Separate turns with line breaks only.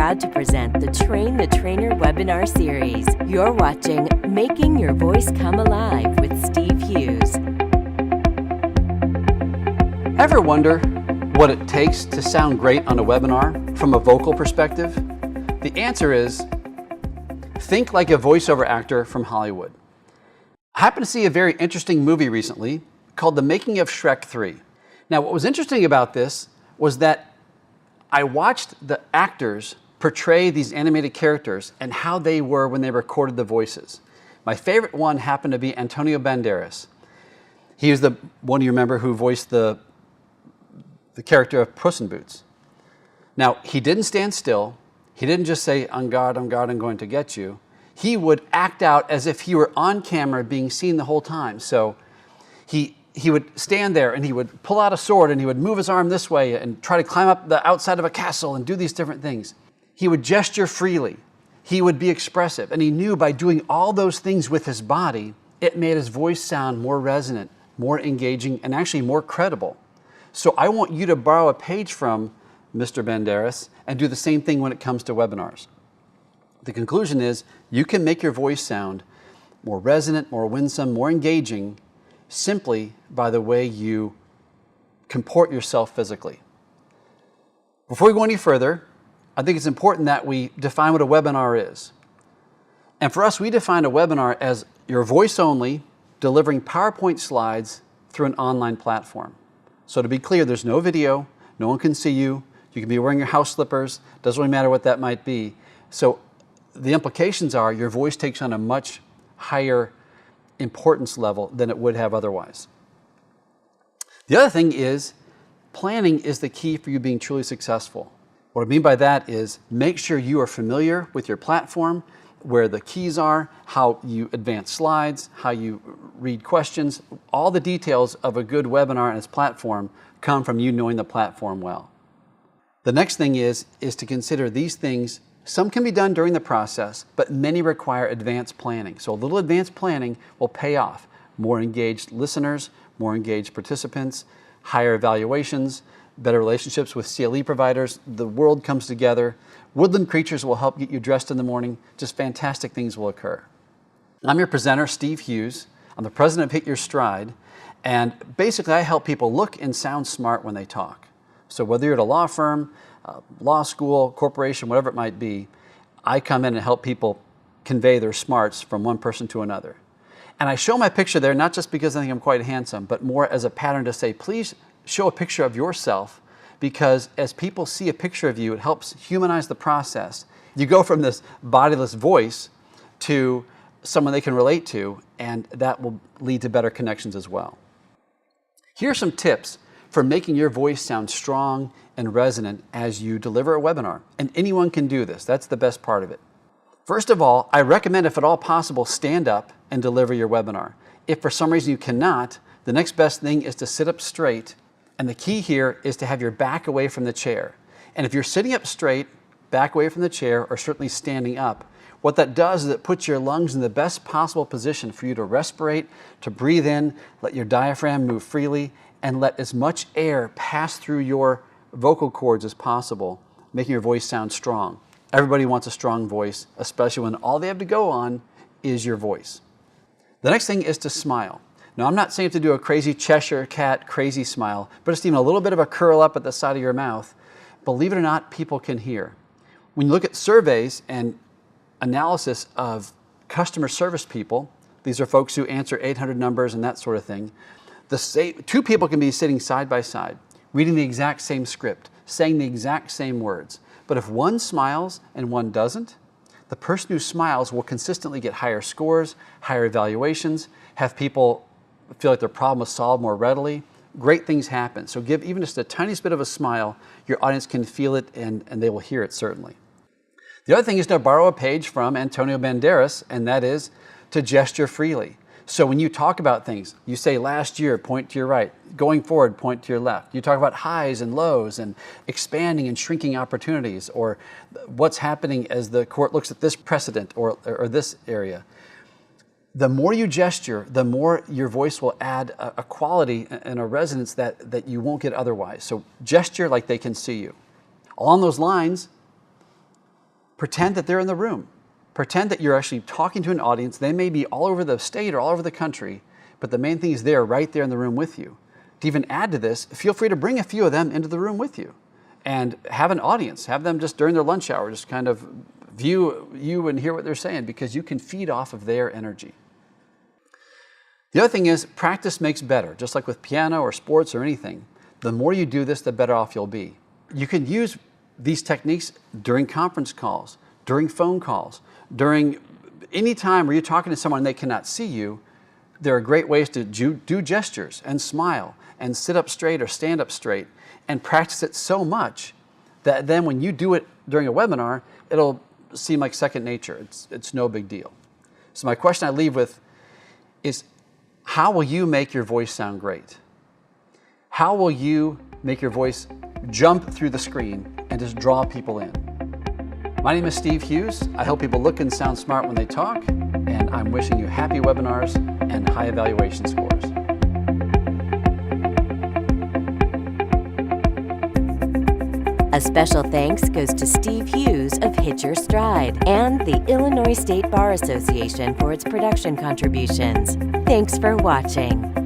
proud to present the Train the Trainer webinar series. You're watching Making Your Voice Come Alive with Steve Hughes.
Ever wonder what it takes to sound great on a webinar from a vocal perspective? The answer is, think like a voiceover actor from Hollywood. I happened to see a very interesting movie recently called The Making of Shrek 3. Now, what was interesting about this was that I watched the actors portray these animated characters and how they were when they recorded the voices. My favorite one happened to be Antonio Banderas. He was the one you remember who voiced the character of Puss in Boots. Now, he didn't stand still. He didn't just say, on guard, I'm going to get you. He would act out as if he were on camera being seen the whole time. So he would stand there and he would pull out a sword and he would move his arm this way and try to climb up the outside of a castle and do these different things. He would gesture freely. He would be expressive. And he knew by doing all those things with his body, it made his voice sound more resonant, more engaging, and actually more credible. So I want you to borrow a page from Mr. Banderas and do the same thing when it comes to webinars. The conclusion is you can make your voice sound more resonant, more winsome, more engaging simply by the way you comport yourself physically. Before we go any further, I think it's important that we define what a webinar is. And for us, we define a webinar as your voice only, delivering PowerPoint slides through an online platform. So to be clear, there's no video, no one can see you, you can be wearing your house slippers, doesn't really matter what that might be. So the implications are your voice takes on a much higher importance level than it would have otherwise. The other thing is, planning is the key for you being truly successful. What I mean by that is make sure you are familiar with your platform, where the keys are, how you advance slides, how you read questions. All the details of a good webinar and its platform come from you knowing the platform well. The next thing is to consider these things. Some can be done during the process, but many require advanced planning. So a little advanced planning will pay off. More engaged listeners, more engaged participants, higher evaluations, better relationships with CLE providers. The world comes together. Woodland creatures will help get you dressed in the morning. Just fantastic things will occur. I'm your presenter, Steve Hughes. I'm the president of Hit Your Stride. And basically, I help people look and sound smart when they talk. So whether you're at a law firm, law school, corporation, whatever it might be, I come in and help people convey their smarts from one person to another. And I show my picture there not just because I think I'm quite handsome, but more as a pattern to say, please show a picture of yourself, because as people see a picture of you, it helps humanize the process. You go from this bodiless voice to someone they can relate to, and that will lead to better connections as well. Here are some tips for making your voice sound strong and resonant as you deliver a webinar. And anyone can do this. That's the best part of it. First of all, I recommend, if at all possible, stand up and deliver your webinar. If for some reason you cannot, the next best thing is to sit up straight. And the key here is to have your back away from the chair. And if you're sitting up straight, back away from the chair, or certainly standing up, what that does is it puts your lungs in the best possible position for you to respirate, to breathe in, let your diaphragm move freely, and let as much air pass through your vocal cords as possible, making your voice sound strong. Everybody wants a strong voice, especially when all they have to go on is your voice. The next thing is to smile. Now, I'm not saying to do a crazy Cheshire cat crazy smile, but just even a little bit of a curl up at the side of your mouth. Believe it or not, people can hear. When you look at surveys and analysis of customer service people, these are folks who answer 800 numbers and that sort of thing, two people can be sitting side by side, reading the exact same script, saying the exact same words. But if one smiles and one doesn't, the person who smiles will consistently get higher scores, higher evaluations, have people feel like their problem is solved more readily. Great things happen. So give even just the tiniest bit of a smile, your audience can feel it and they will hear it certainly. The other thing is to borrow a page from Antonio Banderas, and that is to gesture freely. So when you talk about things, you say last year, point to your right. Going forward, point to your left. You talk about highs and lows and expanding and shrinking opportunities, or what's happening as the court looks at this precedent or this area. The more you gesture, the more your voice will add a quality and a resonance that you won't get otherwise. So gesture like they can see you. Along those lines, Pretend that they're in the room. Pretend that you're actually talking to an audience. They may be all over the state or all over the country, but the main thing is they're right there in the room with you. To even add to this, feel free to bring a few of them into the room with you and have an audience. Have them just during their lunch hour, just kind of view you and hear what they're saying, because you can feed off of their energy. The other thing is practice makes better, just like with piano or sports or anything. The more you do this, the better off you'll be. You can use these techniques during conference calls, during phone calls, during any time where you're talking to someone and they cannot see you. There are great ways to do gestures and smile and sit up straight or stand up straight and practice it so much that then when you do it during a webinar, it'll seem like second nature. It's no big deal. So my question I leave with is, how will you make your voice sound great? How will you make your voice jump through the screen and just draw people in? My name is Steve Hughes. I help people look and sound smart when they talk, and I'm wishing you happy webinars and high evaluation scores.
A special thanks goes to Steve Hughes of Hit Your Stride and the Illinois State Bar Association for its production contributions. Thanks for watching.